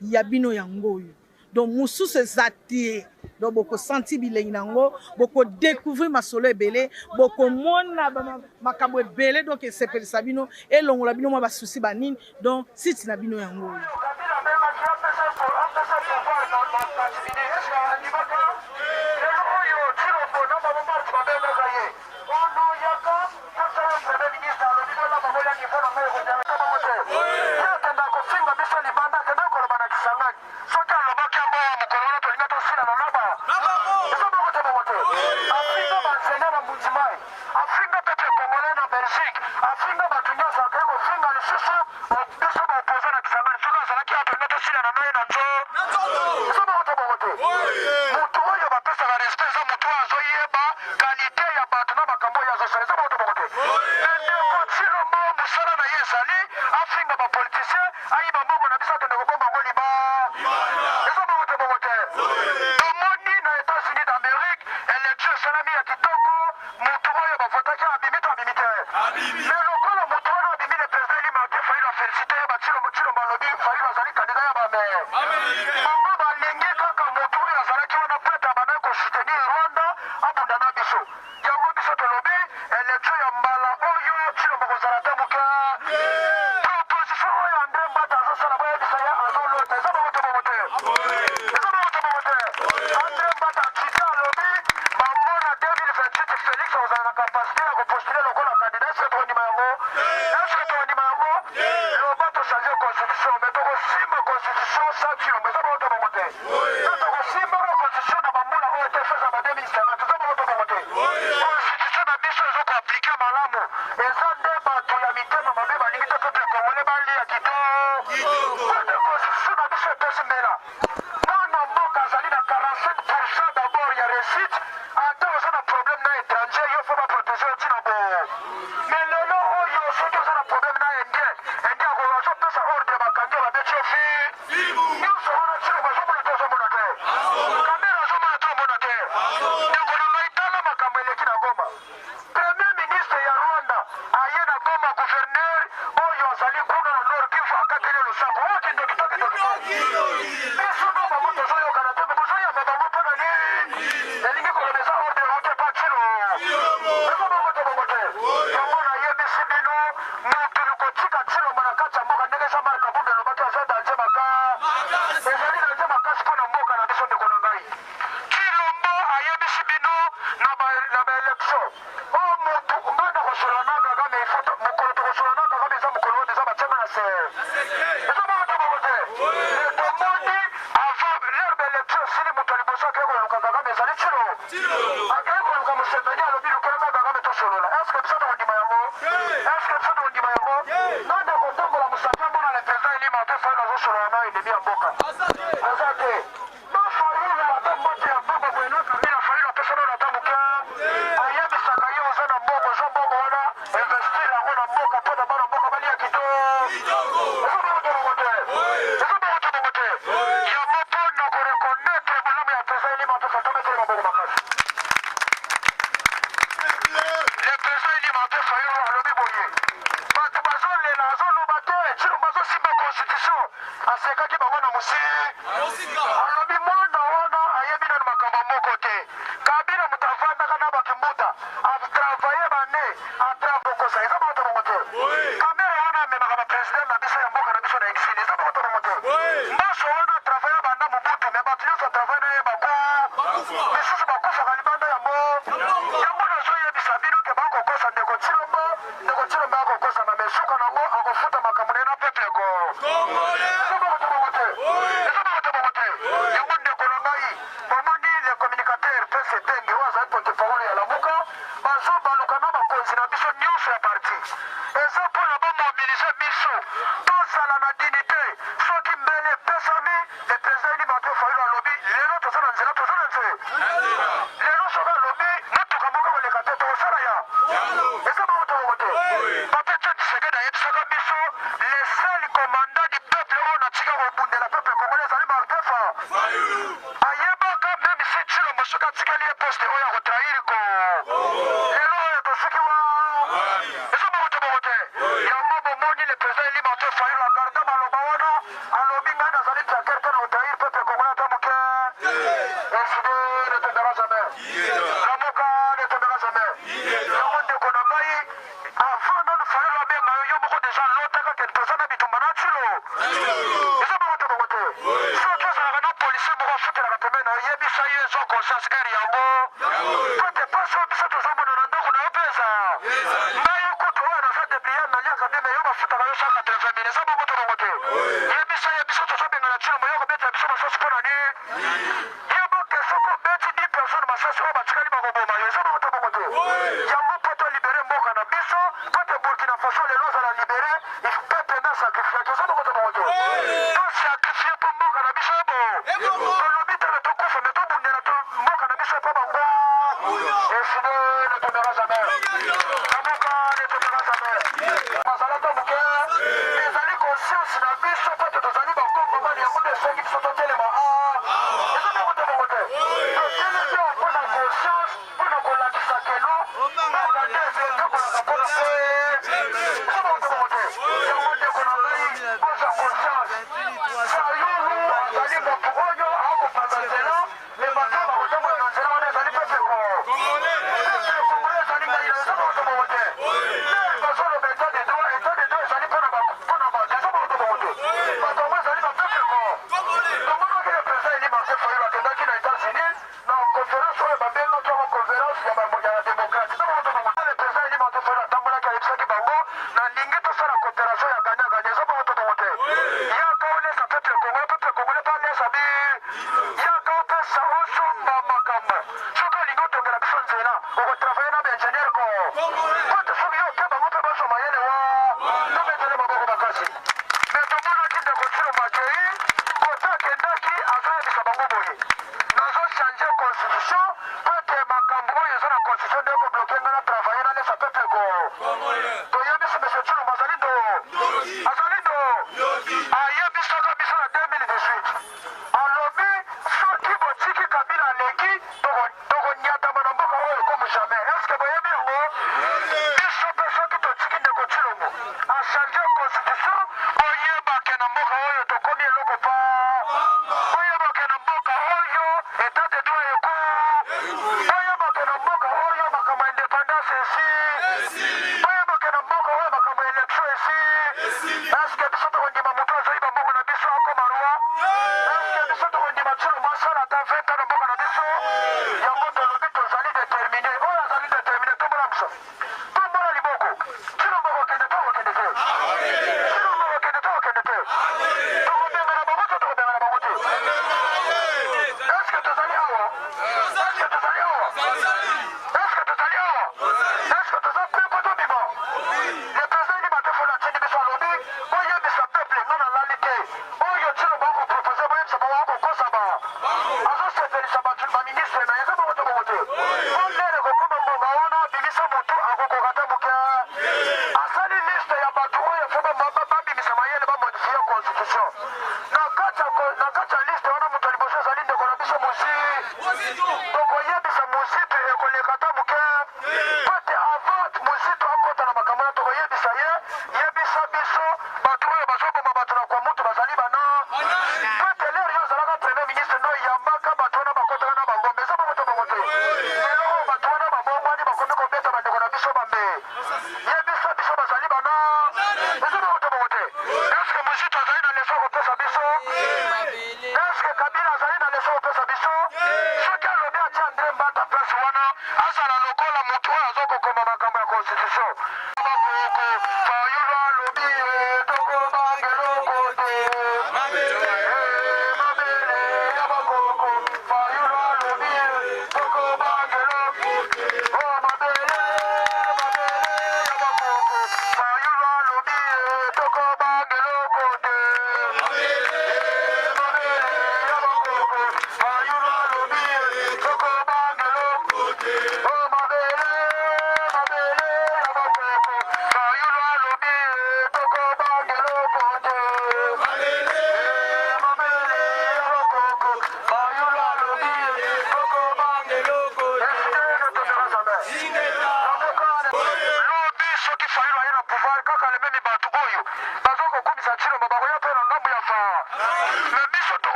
Yabino yango. Donc musu se zati. Donc boko senti bilengi nango, boko découvrir masolo ebele, boko mona makambo ebele donc sepeli sabino et longola bino ma ba souci banine. Donc site na bino yango.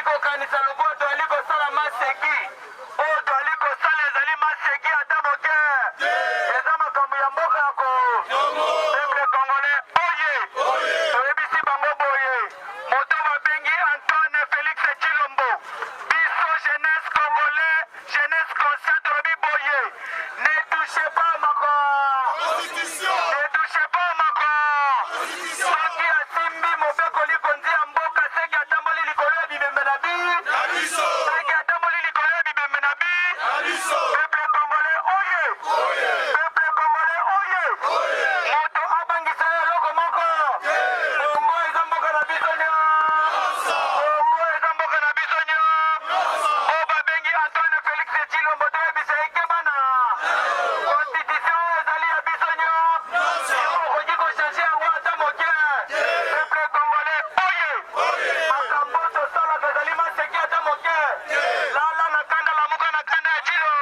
kokanisa lokola toali kosala maseki oyo toali kosala ezali maseki ata moke eza makambo ya mboka yako peuple congolais oye toyebisi bango boye moto babengi Antoine Félix Tshilombo biso jeunesse congolais jeunesse consciente tolobi boye ne touchez pas ma constitution ne touchez pas ma constitution soki asimbi mobeko likondi ya mboka seki atamboli likolo ya bibembe na bi seki atamboli likolo ya bibembe na bi peuple congolais oye peuple congolais oye moto abangisa eloko moko Kongo eza mboka na biso nyonso Kongo eza mboka na biso nyonso oyo babengi Antoine Félix Tshilombo toyebisa ekebana constitution ezali ya biso nyonso okoki kochange yango ata moke peuple congolais oye makambo tosalaka ezali maseki ata moke lala na kanda lamuka na kanda ya Tshilo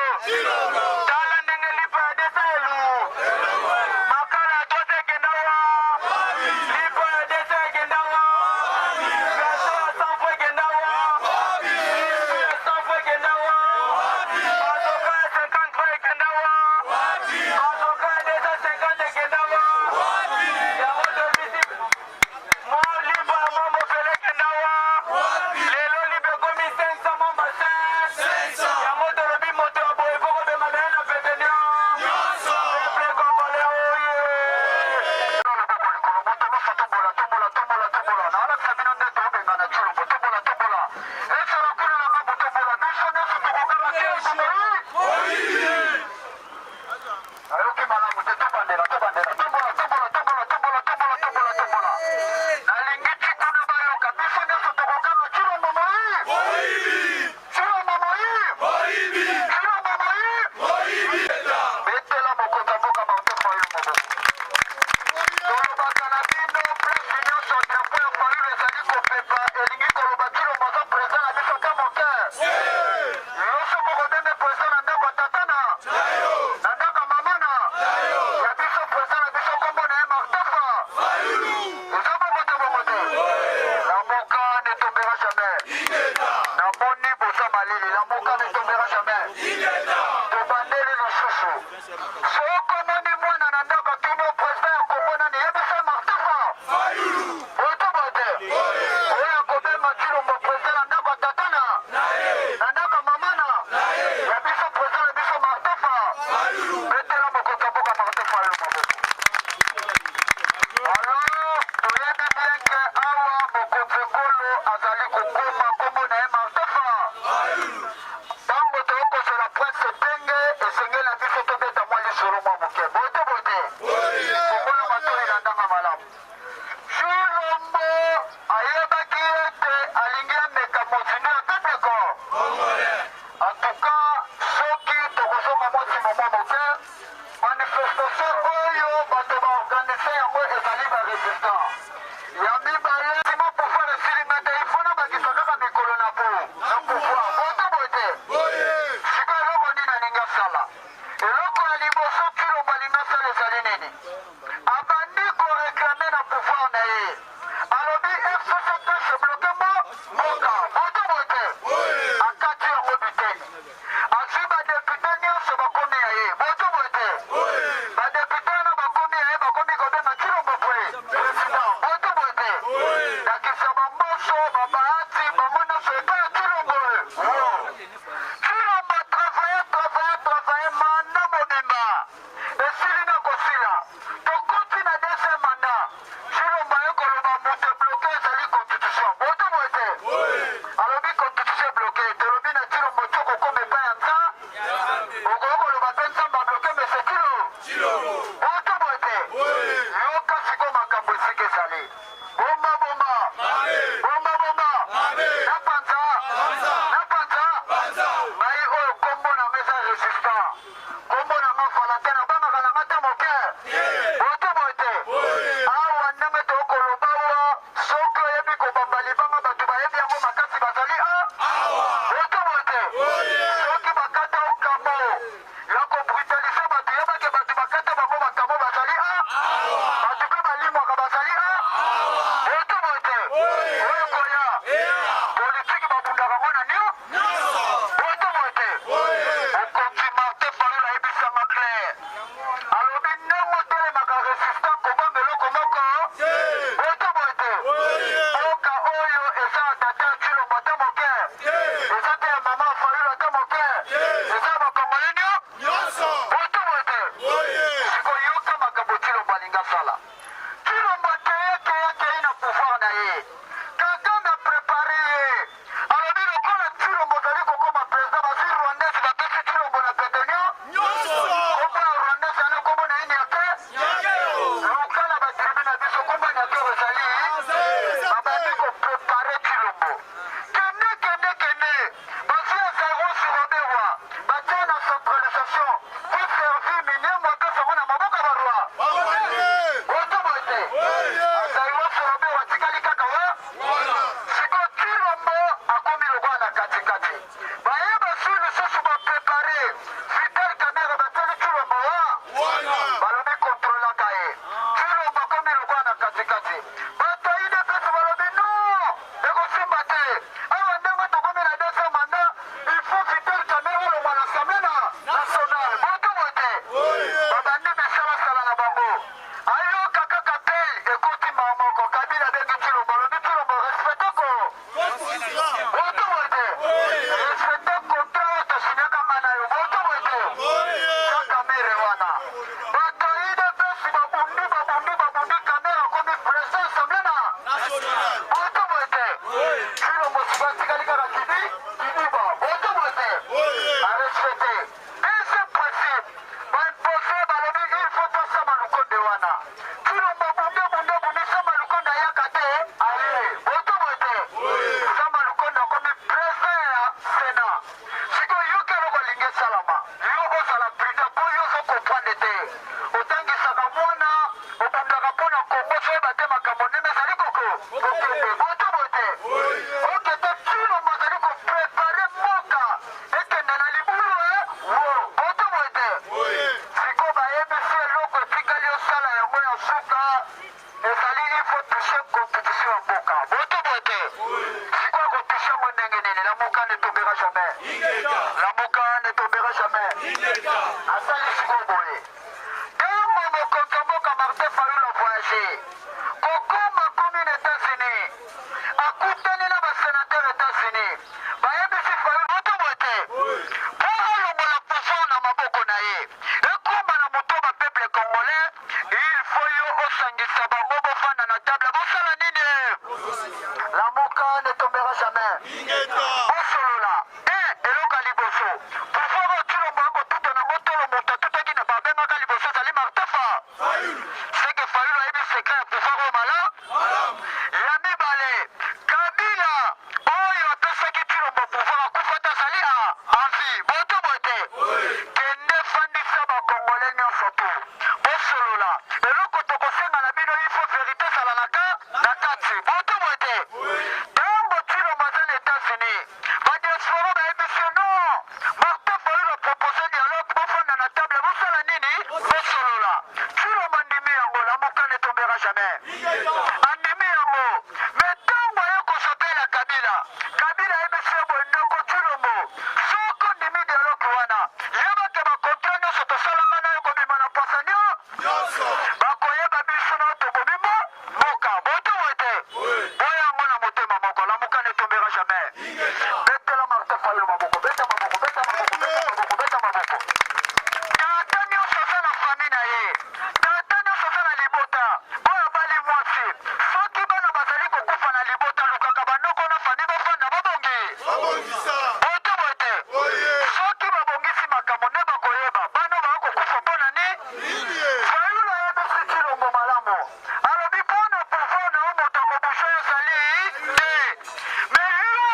tala ndenge lipa ya desa elu makala ya tote ekenda wa lipa ya desa ekenda wa gaso ya sanfo ekenda wa lisu ya sanfo ekenda wa bazoka ya 53 ekenda wa bazoka ya desa 50 ekenda wa yango tobisi mwa lipa ya mwa mofele ekenda wa lelo lipa ekomi 500 mwa basin yango tolobi moto ya boye foko bema na ye na pete nyonso peuple congolais oye ayoki malamu te tobandela nalingi tikuna bayoka biso nyonso tokokanga Tshilombo betela mokonzi ya mboka Martin Fayulu moboko tolobaka na bino place nyonso drapo ya Fayulu ezali kopepa elingi koloba Tshilombo aza président na biso te moke nyonso mokobenge président na ndako ya tatana na ndako ya mamana ya biso président na biso kombo na ye Martafa eza bongo te la moka ne tombera jamais namoni boza malili la moka ne tombera jamais tobandeli lisusu sokomoni mwana na ndako tuni président ya kombo nani yebisa Martafa oyo tobote oyo akobenga Tshilombo président na ndako ya tatana na ndako ya mamana ya biso président na biso Martafa betela mokonzi ya mboka Martin Fayulu maboko alors toyebi bien ke awa mokonzi ekolo azali kokoma kombo na ye Martafa ntango toyokozela prince etenge esengeli na biso tobeta mwa lisolo mwa moke bote kongola matoi elandanga malamu Tshilombo ayebaki ete alingi ameka mozindo ya pepeko en tout cas soki tokozonga mwa nsima mwa moke manifestation oyo bato baorganize yango ezali baresistant ya mibale nsima pouvoir esilinga te ifona bakisa kaka mikolo na pouvoir bote sika eloko nini alingi asala eloko ya liboso Tshilombo alingi asala ezali nini abandi koreklame na pouvoir na ye alobi FCCT se bloke mboka bote akati yango biteni azwi badepute nyonso bakomi ya ye bote badepute wana bakomi ya ye bakomi kobenga Tshilombo président bote nakisa bamboso babaati bango nyonso epai ya Tshilombo Tshilombo travaille manda mobimba esili na kosila tokoti na deuxième mandat Tshilombo aye koloba moto bloke ezali constitution bote alobi constitution bloke mama Fayulu ata moke eza bakongole nyonso botomo ete sikoyoka makambo Tshilombo alinga sala Tshilombo akei na pouvoir na ye Kagame a préparé ye alobi lokola Tshilombo ozali kokoma président bazwi rwandese bapesi Tshilombo na petenio kombo ya rwandese ana kombo na ye niake lokala batribu na biso kombo ya niake ezali babandi koprépare Tshilombo kende bazwi ya zero sirobewa batia na centralisation pour servir minie moto sango na maboko ya barwa botomo ete azaiwa sirobewa tikali kaka wa siko Tshilombo akomi lokwa na katikati bayeba su lisusu baprépare Vital Kamerhe batieli Tshilombo wa balobi kontrolaka ye Tshilombo akomi lokwa na katikati bato UDPS balobi non ekosimba te awa ndenge tokomi na deuxième mandat il faut Vital Kamerhe olongwa na assemblée nationale botomo ete babandi misala sala na bango ayoka kaka pele ekoti mbala moko Kabila abengi Tshilombo alobi Tshilombo respecteko botomo ete respecte contrat oyo tosinyaka na yo botomo ete Kamerhe wana bato UDPS babundi Kamerhe akomi président assemblée nationale botomo ete Tshilombo siko atikali kaka kidiba botomo ete arespecte deuxième principe baimpose balobi il faut tosama lukonde wana Tshilombo bunde sama lukonde ayaka te aye botomo ete sama lukonde akomi président ya sénat sikoyo yoka eloko alingi esalama yo ozala prudent po yo ozokomprendre te otangisaka mwana obundaka mpona kongo soyeba te makambo ndenge ezali kokende botomo ete okende Tshilombo azali koprépare mboka ekende na libulu botomo ete siko bayebisi eloko etikali osala yango ya suka ezali il faut toucher constitution ya mboka botomo ete siko akotouche yango ndenge nini lamuka ne tombera jamais asali siko boye ntango mokonzi ya mboka Martin Fayulu avoyage kokoma komi na États-Unis akutani na basénateur États-Unis bayebisi Fayulu botomo ete po alongola pouvoir na maboko na ye ekoma na moto ya bapeuple congolais il faut yo osangisa bango bofanda na table bosala nini lamuka ne tombera jamais bosolola eloko ya liboso pouvoir oyo Tshilombo akotuta nango tolo moto atutaki na babengaka liboso ezali Martin seke Fayulu ayebi sekret ya pouvoir oyo ya mibale Kabila oyo apesaki Tshilombo pouvoir akufa te azali envi botomo ete kende fandisa bakongole nyonso tu bosolola eloko tokosenga na bino il faut vérité ezala na kati botomo ete ntango Tshilombo aza na États-Unis badiaspora bayebisi non Martin Fayulu apropose dialogue bofanda na table bosala nini bosolola Tshilombo andimi yango lamuka ne tombera jamais andimi yango me ntango aye kosopela Kabila ayebisi ye boye ndako Tshilombo soko ndimi dialogue wana yebake bakontra nyonso tosalanga na yo kobima na pasa nyonso bakoyeba biso na tobomi mboka botomo ete boya yango na motema moko lamuka ne tombera jamais betela Martin Fayulu maboko beta maboko tata nyonso aza na fami na ye tata nyonso aza na libota oyo bali mwasi soki bana bazali kokufa na libota lukaka bandoko na fami bafanda babongi botomo ete soki babongisi makambo nde bakoyeba bana bakokufa mpona Fayulu ayebisi Tshilombo malamu alobi mpona pouvoir na yo moto akobusha ezali te me yo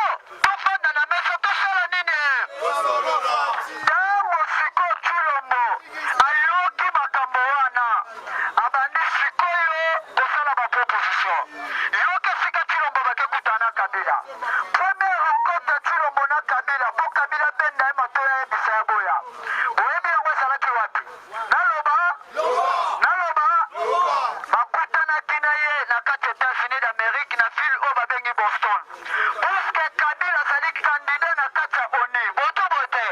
tofanda na mesa tosala nini ntango siko Tshilombo ayoki makambo wana abandi sikoyo kosala baproposition yoka sika Tshilombo bakekutana Kabila première rencontre ya Tshilombo na Kabila po Kabila benda ye matoya yebisa ya boya boyebi yango ezalaki wapi naloba bakutanaki na ye na kati États-Unis d'Amérique na ville oyo babengi Boston puisque Kabila azali candidat na kati ya ONU botomo ete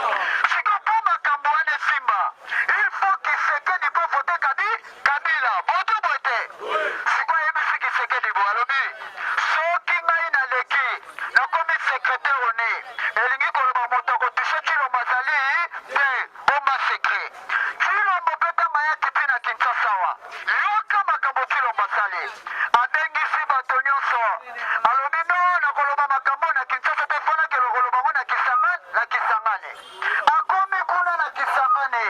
Siko po makambo wana simba. Il faut Kisekedi po voter Kabila. Boto bote. Siko yebisi Kisekedi bo alobi. Soki ngai na leki. Nakomi secrétaire oni. Elingi koloba moto kotusha Chilombo azali te bomba secret. Chilombo peta mayaki tina Kinshasa wa. Yoka makambo Chilombo asali. Abengisi bato nyonso. Alobi no nakoloba makambo na Kinshasa te fana ke lokoloba ngo na Kisangani. Akomi kuna na Kisangani.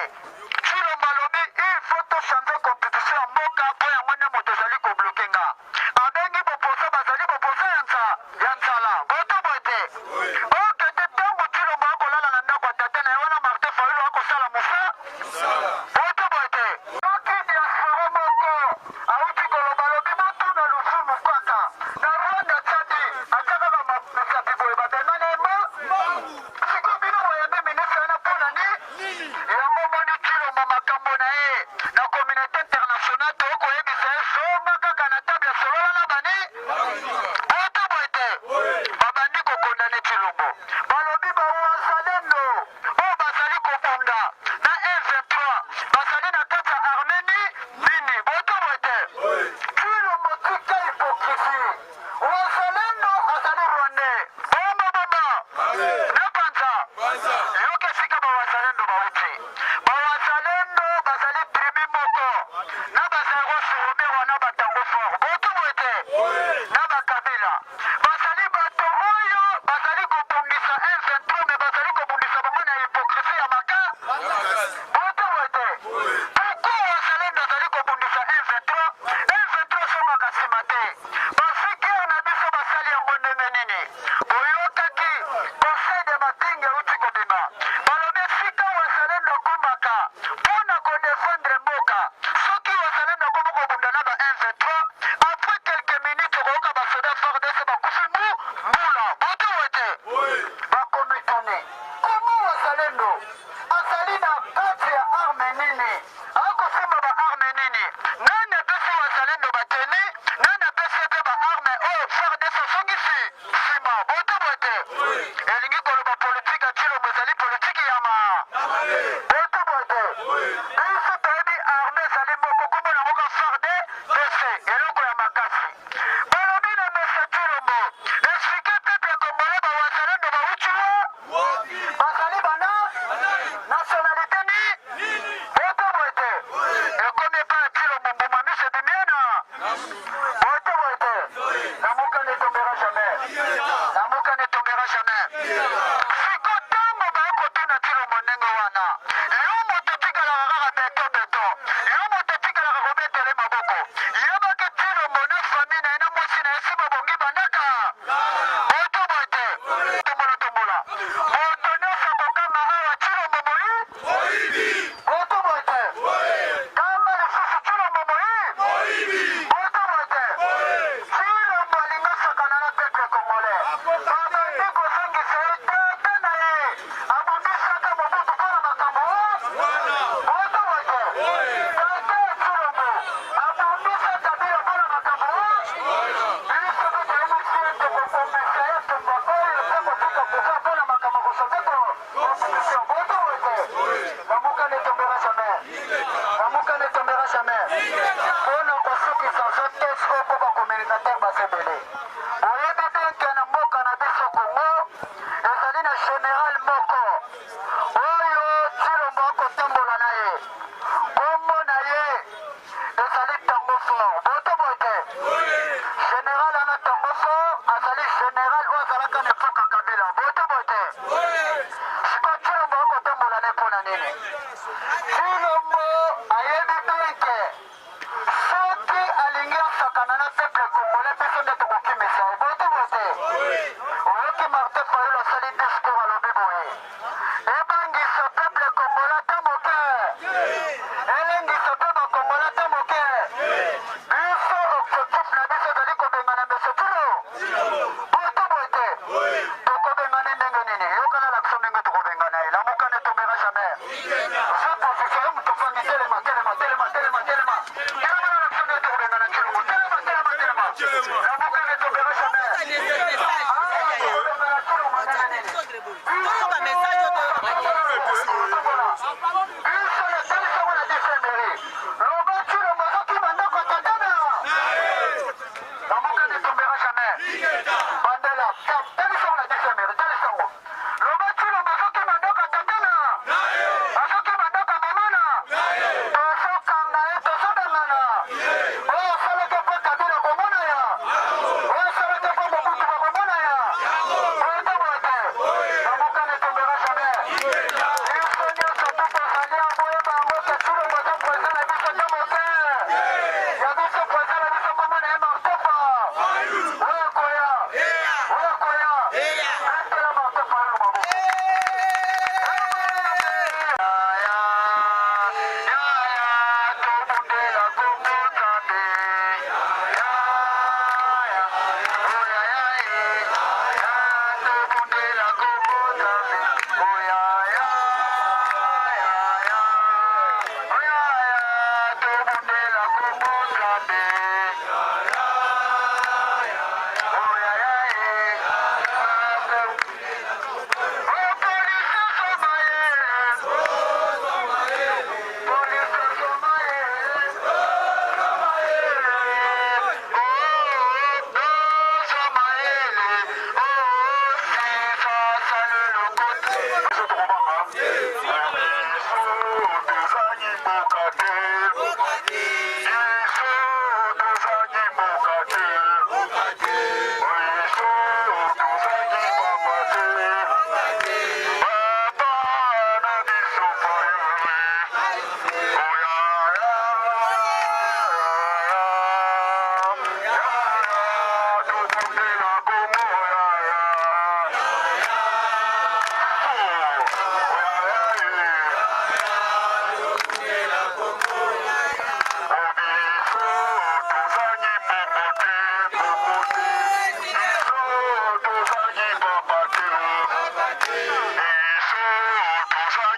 Chilombo alobi il faut to changer constitution ya mboka po yango nde moto ezali kobloke nga. Abengi boposa bazali boposa ya nzala. Boto bote. Okete ntango Chilombo akolala na ndako ya tate na ye wana Martin Fayulu akosala mosala. Boto bote. Soki diaspora moko awuti koloba lobi botuna Luvumu kaka. Na Rwanda Tchadi akaka bamisapi boye babengana ema. Siko bino boyembe ministre na mpona nini? Yango moni Chilombo makambo na ye na communauté internationale tokoyebisa ye zonga kaka na table ya solola na bani. Boto bote. Babandi kokondane Chilombo. Balobi bawazalendo oyo bazali kobunda na M23 bazali na kati ya Armeni nini. Boto bote. Chilombo tika hypocrisie. Wazalendo azali Rwandais. Bomba. Na Panza. Yoke sika bawazalendo bauti. Bawazalendo bazali tribu moko. Na bazali surumi wana batango fort. Boto bote. Na bakabila. Bazali bato oyo bazali kobundisa M23 me bazali kobundisa bango na hypocrisie ya maka. Boto bote. Pourquoi wazalendo azali kobundisa M23? M23 songaka nsima te. Basi guerre na biso basali yango ndenge nini? Boyokaki conseil de matinge euti kobima. Balobi esika wazalendo akomaka mpona kodefendre mboka. Soki wazalendo akoma kobunda na ba M23, après quelques minutes okoyoka basoda FARDC bakufi mbula. Boto bote. Bakomi tuni. Komo wazalendo azali na kati ya arme nini? Akosimba ba arme nini? Nani apesi wazalendo bateni? Nani apesi pe ba arme oyo FARDC asongisi nsima? Boto bote. Elingi koloba politike ya Chilombo ezali politike ya ma. Boto bote. Biso toyebi arme ezali moko kombo na moko FARDC eloko ya makasi. Balobi na mesa Chilombo explique peuple congolais bawazalendo bauti wo bazali bana nationalité ni. Boto bote. Ekomi epai ya Chilombo mbuma miso ebimiana. Boto bote. Namuka ne tombera jamais. Namuka ne tombera jamais. Siko ntango bayokotuna Chilombo ndenge wana. Yo moto tikalaka kaka beto. Yo moto tikalaka kobetele maboko. Yebaki Chilombo na famille na ye na mwasi na ye si babongi bandaka. Boto bote. Tombola. Moto nyonso akokanga awa Chilombo moyi. Boto bote. Kamba lisusu Chilombo moyi. Boto bote. Chilombo alingi asakana na peuple congolais. Babandi kozongisa ye tata na ye abundisaka Mobutu mpona makambo. Boto bote. Tata ya Chilombo abundisa Kabila mpona makambo. Biso pe toyebisi ete kokomisa ye tumba oyo pe kotuka pouvoir mpona makambo kosote opposition. Boto bote. Namuka ne tombera jamais. Namuka ne tombera jamais. Mpona kosukisa zo tese oyo mpo bacommunicateur basebele. Oyebi benke na mboka na biso Congo ezali na général moko oyo Chilombo akotambola na ye. Kombo na ye ezali Tango Fort. Boto bote. Général ana Tango Fort azali général oyo azalaka na epoka Kabila. Boto bote. Siko Chilombo akotambola na ye mpona nini? Chilombo ayebi benke soki alingi asakana na peuple congolais biso nde tokokimisa ye. Boto bote. Oyoki Martin Fayulu asali discours alobi boye. Ebangisa peuple congolais te moke. Elengisa pe bakongolais te moke. Biso objectif na biso ezali kobengana meso Chilombo. Boto bote. Tokobengana ndenge nini? Yokana lakso ndenge tokobengana ye. Lamuka ne tombera jamais. Je position yo mutu fangi telema. Telema na lakso ndenge tokobengana Chilombo. Telema. Lamuka ne tombera jamais. Tokobengana Chilombo ndenge nini? Biso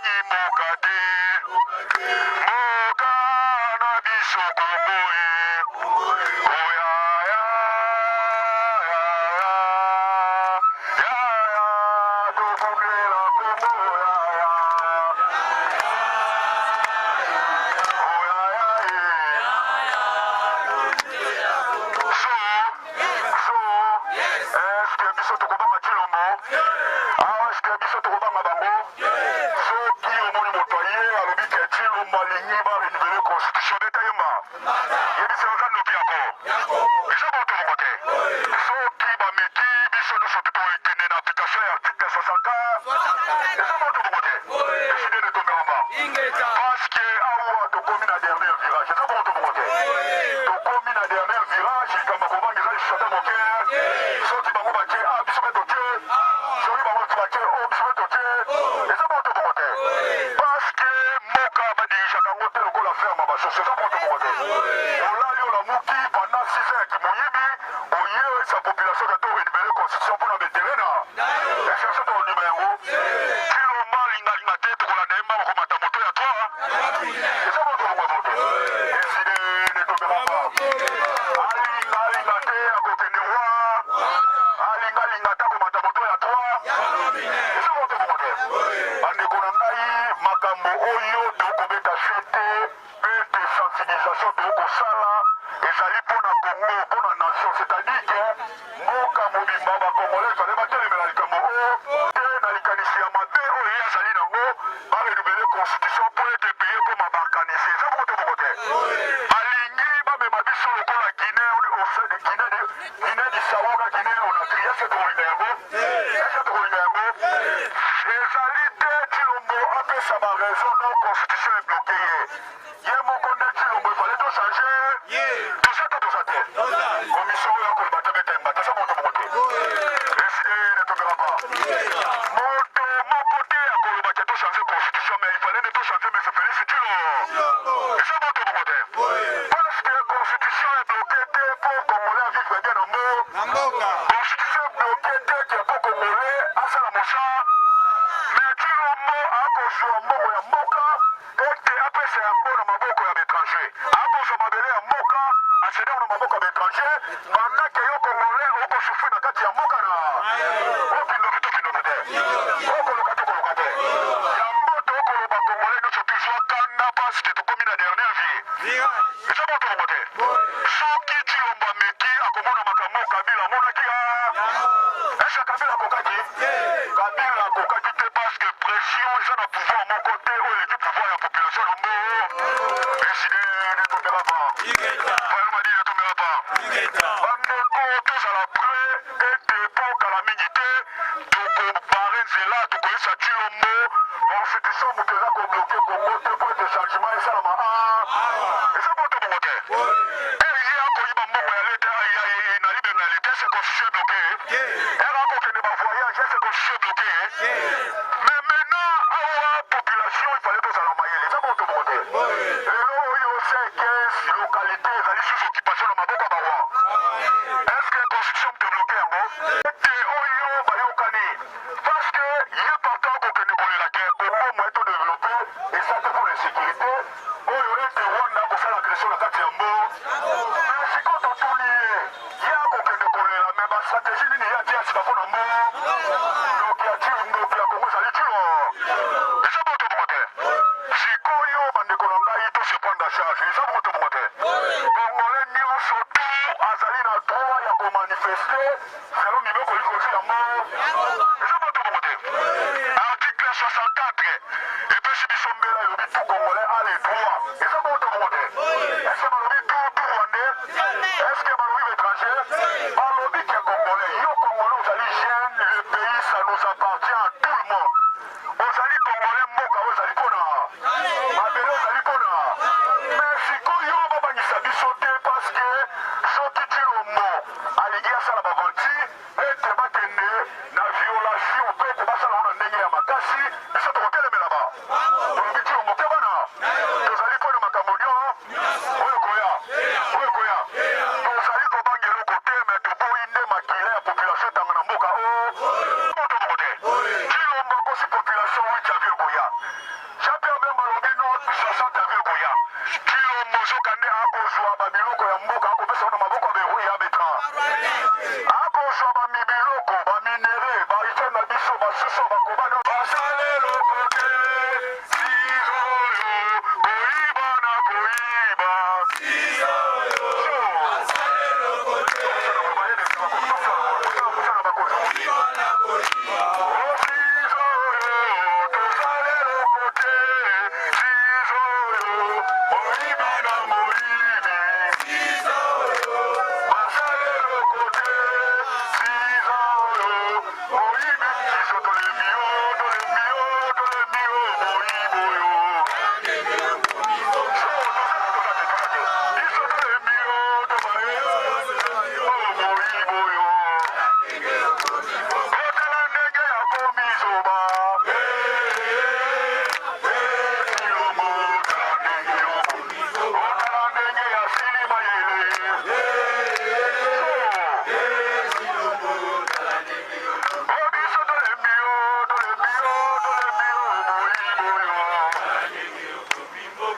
Population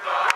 Yoga.